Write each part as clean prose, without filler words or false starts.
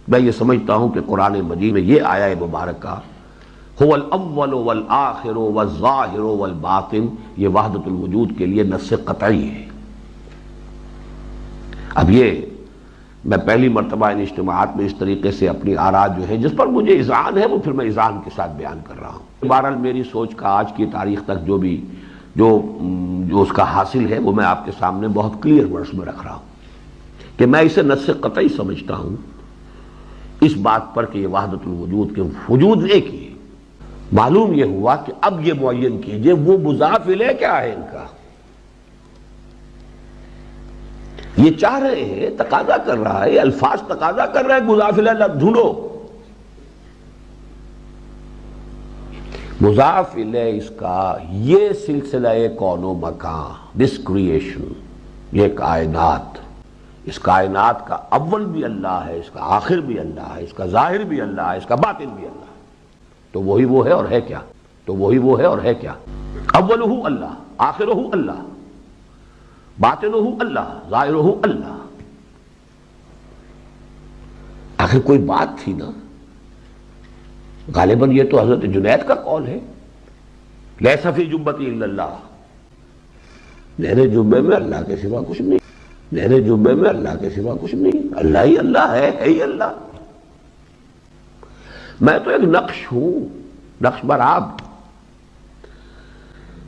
میں یہ سمجھتا ہوں کہ قرآن مجید میں یہ آیہ مبارکہ هو الاول والآخر والظاہر والباطن یہ وحدت الوجود کے لیے نص قطعی ہے۔ اب یہ میں پہلی مرتبہ ان اجتماعات میں اس طریقے سے اپنی آراء جو ہے جس پر مجھے اذعان ہے وہ پھر میں اذعان کے ساتھ بیان کر رہا ہوں۔ بہرحال میری سوچ کا آج کی تاریخ تک جو اس کا حاصل ہے وہ میں آپ کے سامنے بہت کلیئر ورڈز میں رکھ رہا ہوں کہ میں اسے نص قطعی سمجھتا ہوں اس بات پر کہ یہ وحدت الوجود کے وجود ایک ہی ہے۔ معلوم یہ ہوا کہ اب یہ معین کیجئے وہ مضاف الیہ کیا ہے ان کا۔ یہ چاہ رہے ہیں، تقاضا کر رہا ہے، الفاظ تقاضا کر رہے ہیں مضاف الیہ ڈھونڈو۔ مضاف الیہ اس کا یہ سلسلہ کون و مکان، دس کریشن، یہ کائنات، اس کائنات کا اول بھی اللہ ہے، اس کا آخر بھی اللہ ہے، اس کا ظاہر بھی اللہ ہے، اس کا باطن بھی اللہ ہے۔ تو وہی وہ ہے اور ہے کیا؟ تو وہی وہ ہے اور ہے کیا؟ اولہ اللہ، آخرہ اللہ، باطنہ اللہ، ظاہرہ اللہ۔ آخر کوئی بات تھی نا، غالباً یہ تو حضرت جنید کا قول ہے، لیس فی جبتی الا اللہ، میرے جبے میں اللہ کے سوا کچھ نہیں، میرے جبے میں اللہ کے سوا کچھ نہیں، اللہ ہی اللہ ہے ہی اللہ۔ میں تو ایک نقش ہوں، نقش برآب۔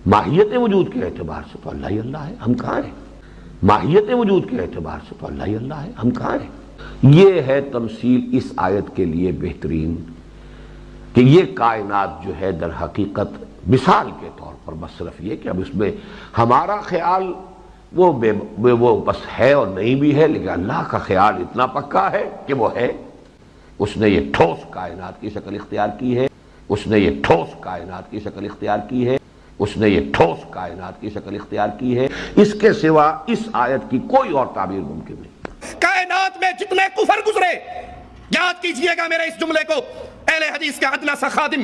ماہیت وجود کے اعتبار سے تو اللہ ہی اللہ ہے، ہم کہاں ہیں؟ ماہیت وجود کے اعتبار سے تو اللہ ہی اللہ ہے، ہم کہاں ہیں؟ یہ ہے تمثیل اس آیت کے لیے بہترین کہ یہ کائنات جو ہے در حقیقت مثال کے طور پر بس صرف یہ کہ اب اس میں ہمارا خیال وہ بس ہے اور نہیں بھی ہے، لیکن اللہ کا خیال اتنا پکا ہے کہ وہ ہے۔ اس نے یہ ٹھوس کائنات کی شکل اختیار کی ہے، اس نے یہ ٹھوس کائنات کی شکل اختیار کی ہے، اس نے یہ ٹھوس کائنات کی شکل اختیار کی ہے۔ اس کے سوا اس آیت کی کوئی اور تعبیر ممکن نہیں۔ کائنات میں جتنے کفر گزرے، یاد کیجئے گا میرے اس جملے کو، اہل حدیث کا ادنا سا خادم،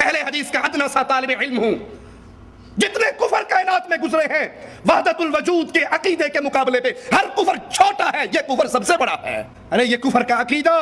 اہل حدیث کا ادنا سا طالب علم ہوں، جتنے کفر کائنات میں گزرے ہیں وحدت الوجود کے عقیدے کے مقابلے پہ ہر کفر چھوٹا ہے، یہ کفر سب سے بڑا ہے۔ ارے یہ کفر کا عقیدہ،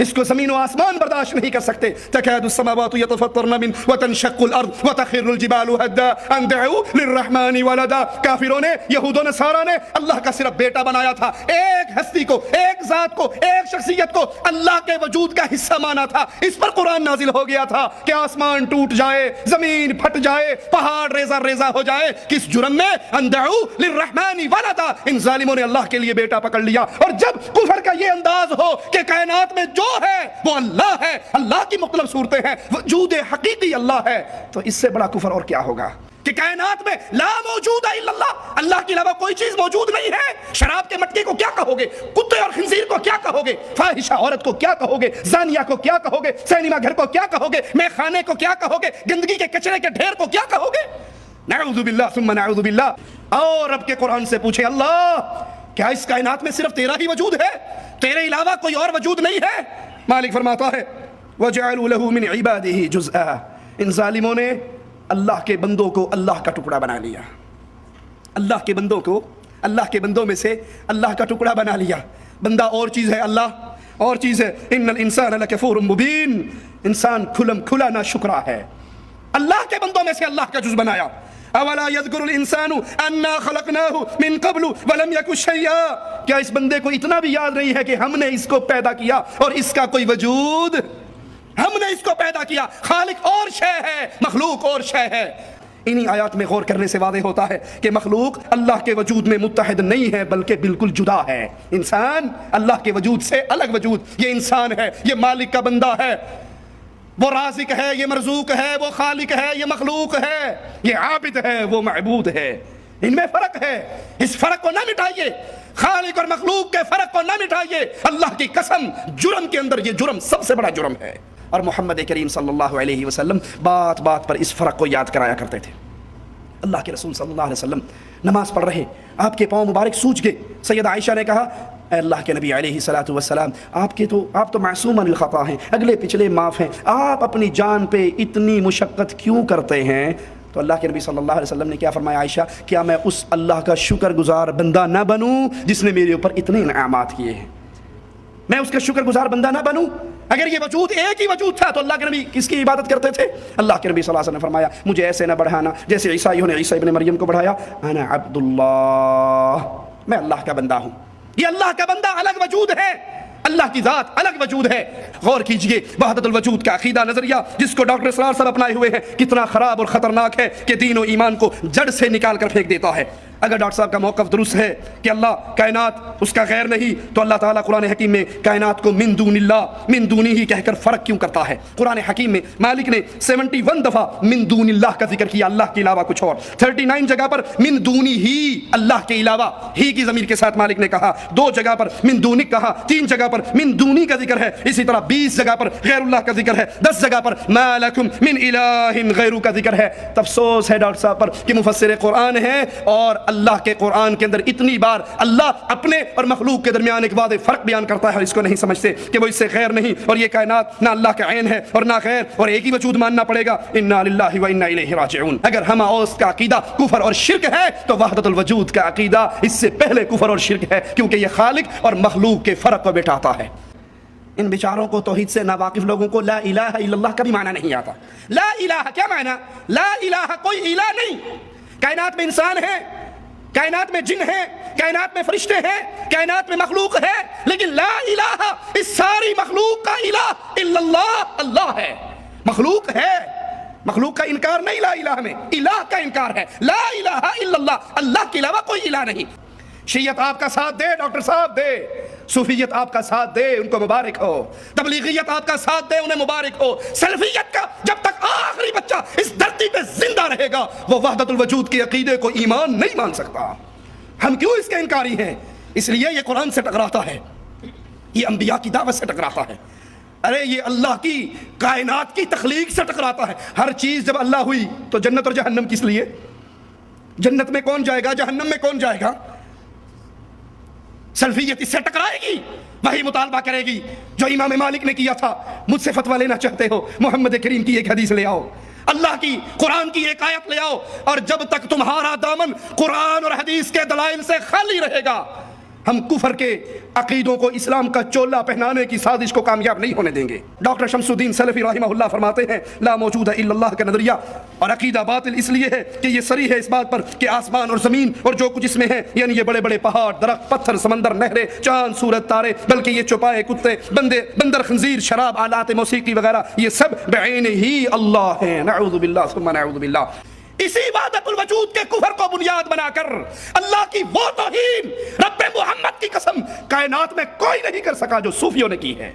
اس کو زمین و آسمان برداشت نہیں کر سکتے۔ تکاد السماوات یتفطرن من وتنشق الارض وتخر الجبال هدا ان دعوا للرحمن ولدا۔ کافروں نے، یہود و نصارا نے اللہ کا صرف بیٹا بنایا تھا، ایک ہستی کو، ایک ذات کو، ایک شخصیت کو اللہ کے وجود کا حصہ مانا تھا۔ اس پر قرآن نازل ہو گیا تھا کہ آسمان ٹوٹ جائے، زمین پھٹ جائے، پہاڑ ریزہ ریزہ ہو جائے، کس جرم میں؟ ان دعوا للرحمن ولدا، ان ظالموں نے اللہ کے لیے بیٹا پکڑ لیا۔ اور جب کفر کا یہ انداز ہو کہ کائنات میں جو ہے وہ اللہ ہے، اللہ کی مختلف صورتیں ہیں، وجود حقیقی اللہ ہے، تو اس سے بڑا کفر اور کیا ہوگا کہ کائنات میں لا موجود الا اللہ، اللہ کے علاوہ کوئی چیز موجود نہیں ہے۔ شراب کے مٹکے کو کیا کہو گے؟ کتے اور خنزیر کو کیا کہو گے؟ فاحشہ عورت کو کیا کہو گے؟ زانیہ کو کیا کہو گے؟ سینما گھر کو کیا کہو گے؟ میخ خانے کو کیا کہو گے؟ گندگی کے کچرے کے ڈھیر کو کیا کہو گے؟ نعوذ باللہ ثم نعوذ باللہ۔ اور رب کے قرآن سے پوچھے، اللہ کیا اس کائنات میں صرف تیرا ہی وجود ہے؟ تیرے علاوہ کوئی اور وجود نہیں ہے؟ مالک فرماتا ہے وَجَعَلُوا لَهُ مِنْ عِبَادِهِ جُزْءًا، ان ظالموں نے اللہ کے بندوں کو اللہ کا ٹکڑا بنا لیا، اللہ کے بندوں کو اللہ کے بندوں میں سے اللہ کا ٹکڑا بنا لیا۔ بندہ اور چیز ہے، اللہ اور چیز ہے۔ ان الانسان لکفور مبین، انسان کھلم کھلا ناشکرا ہے۔ اللہ کے بندوں میں سے اللہ کا جز بنایا۔ اولا یذکر الانسان انا خلقناه من قبل ولم یک شیئا، کیا اس بندے کو اتنا بھی یاد نہیں ہے کہ ہم نے اس کو پیدا کیا اور اس کا کوئی وجود، ہم نے اس کو پیدا کیا، خالق اور شے ہے، مخلوق اور شے ہے۔ انہی آیات میں غور کرنے سے واضح ہوتا ہے کہ مخلوق اللہ کے وجود میں متحد نہیں ہے بلکہ بالکل جدا ہے۔ انسان اللہ کے وجود سے الگ وجود، یہ انسان ہے، یہ مالک کا بندہ ہے، وہ رازق ہے، یہ مرزوق ہے، وہ خالق ہے، یہ مخلوق ہے، یہ عابد ہے، وہ معبود ہے۔ ان میں فرق ہے، اس فرق کو نہ مٹائیے، خالق اور مخلوق کے فرق کو نہ مٹائیے۔ اللہ کی قسم، جرم کے اندر یہ جرم سب سے بڑا جرم ہے۔ اور محمد کریم صلی اللہ علیہ وسلم بات بات پر اس فرق کو یاد کرایا کرتے تھے۔ اللہ کے رسول صلی اللہ علیہ وسلم نماز پڑھ رہے، آپ کے پاؤں مبارک سوج گئے۔ سیدہ عائشہ نے کہا، اے اللہ کے نبی علیہ الصلوۃ والسلام، آپ تو معصوم عن الخطا ہیں، اگلے پچھلے معاف ہیں، آپ اپنی جان پہ اتنی مشقت کیوں کرتے ہیں؟ تو اللہ کے نبی صلی اللہ علیہ وسلم نے کیا فرمایا، عائشہ کیا میں اس اللہ کا شکر گزار بندہ نہ بنوں جس نے میرے اوپر اتنے انعامات کیے ہیں؟ میں اس کا شکر گزار بندہ نہ بنوں؟ اگر یہ وجود ایک ہی وجود تھا تو اللہ کے نبی کس کی عبادت کرتے تھے؟ اللہ کے نبی صلی اللہ علیہ وسلم نے فرمایا مجھے ایسے نہ بڑھانا جیسے عیسائیوں نے عیسیٰ ابن مریم کو بڑھایا، انا عبد اللہ، میں اللہ کا بندہ ہوں۔ یہ اللہ کا بندہ الگ وجود ہے، اللہ کی ذات الگ وجود ہے۔ غور کیجئے وحدت الوجود کا عقیدہ نظریہ جس کو ڈاکٹر اسرار صاحب اپنائے ہوئے ہیں کتنا خراب اور خطرناک ہے کہ دین و ایمان کو جڑ سے نکال کر پھینک دیتا ہے۔ اگر ڈاکٹر صاحب کا موقف درست ہے کہ اللہ کائنات اس کا غیر نہیں، تو اللہ تعالیٰ قرآن حکیم میں کائنات کو من دون اللہ، من دونی ہی کہہ کر فرق کیوں کرتا ہے؟ قرآن حکیم میں مالک نے 71 دفعہ من دون اللہ کا ذکر کیا، اللہ کے علاوہ کچھ اور، 39 جگہ پر من دونی ہی، اللہ کے علاوہ ہی کی ضمیر کے ساتھ مالک نے کہا، 2 جگہ پر من دونک کہا، 3 جگہ پر من دونی کا ذکر ہے، اسی طرح 20 جگہ پر غیر اللہ کا ذکر ہے، 10 جگہ پر ما لکم من الہ غیرہ کا ذکر ہے۔ افسوس ہے ڈاکٹر صاحب پر کہ مفسر قرآن ہے اور اللہ کے قرآن کے اندر اتنی بار اللہ اپنے اور مخلوق کے درمیان ایک واضح فرق بیان کرتا ہے اور اس کو نہیں سمجھتے کہ وہ اس سے غیر نہیں، اور یہ کائنات نہ اللہ کا عین ہے اور نہ غیر، اور ایک ہی وجود ماننا پڑے گا۔ انا للہ و انا الیہ راجعون۔ اگر ہم اوس کا عقیدہ کفر اور شرک ہے تو وحدت الوجود کا عقیدہ اس سے پہلے کفر اور شرک ہے، کیونکہ یہ خالق اور مخلوق کے فرق کو بٹھاتا ہے۔ ان بیچاروں کو توحید سے ناواقف لوگوں کو لا الہ الا اللہ کا بھی معنی نہیں آتا۔ لا الہ کیا معنی؟ لا الہ کوئی الہ نہیں۔ کائنات میں انسان ہے، کائنات میں جن ہیں، کائنات میں فرشتے ہیں، کائنات میں مخلوق ہے، لیکن لا الہ اس ساری مخلوق کا الہ الا اللہ، اللہ ہے۔ مخلوق ہے، مخلوق کا انکار نہیں لا الہ میں، الہ کا انکار ہے۔ لا الہ الا اللہ، اللہ کے علاوہ کوئی الہ نہیں۔ شیعت آپ کا ساتھ دے ڈاکٹر صاحب دے، صوفیت آپ کا ساتھ دے ان کو مبارک ہو، تبلیغیت آپ کا ساتھ دے انہیں مبارک ہو، سلفیت کا جب تک آخری بچہ اس دھرتی پہ زندہ رہے گا وہ وحدت الوجود کے عقیدے کو ایمان نہیں مان سکتا۔ ہم کیوں اس کے انکاری ہیں؟ اس لیے یہ قرآن سے ٹکراتا ہے، یہ انبیاء کی دعوت سے ٹکراتا ہے، ارے یہ اللہ کی کائنات کی تخلیق سے ٹکراتا ہے۔ ہر چیز جب اللہ ہوئی تو جنت اور جہنم کس لیے؟ جنت میں کون جائے گا، جہنم میں کون جائے گا؟ سلفیت اس سے ٹکرائے گی، وہی مطالبہ کرے گی جو امام مالک نے کیا تھا۔ مجھ سے فتویٰ لینا چاہتے ہو محمد کریم کی ایک حدیث لے آؤ، اللہ کی قرآن کی ایک آیت لے آؤ، اور جب تک تمہارا دامن قرآن اور حدیث کے دلائل سے خالی رہے گا ہم کفر کے عقیدوں کو اسلام کا چولا پہنانے کی سازش کو کامیاب نہیں ہونے دیں گے۔ ڈاکٹر شمس الدین سلفی رحمہ اللہ فرماتے ہیں لا موجود الا اللہ کا نظریہ اور عقیدہ باطل اس لیے ہے کہ یہ صریح ہے اس بات پر کہ آسمان اور زمین اور جو کچھ اس میں ہے، یعنی یہ بڑے بڑے پہاڑ، درخت، پتھر، سمندر، نہریں، چاند، سورج، تارے، بلکہ یہ چوپائے، کتے، بندر، خنزیر، شراب، آلات موسیقی وغیرہ، یہ سب بعین ہی اللہ ہیں۔ نعوذ باللہ ثم نعوذ باللہ۔ اسی وحدت الوجود کے کفر کو بنیاد بنا کر اللہ کی وہ توہین رب محمد کی قسم کائنات میں کوئی نہیں کر سکا جو صوفیوں نے کی ہے۔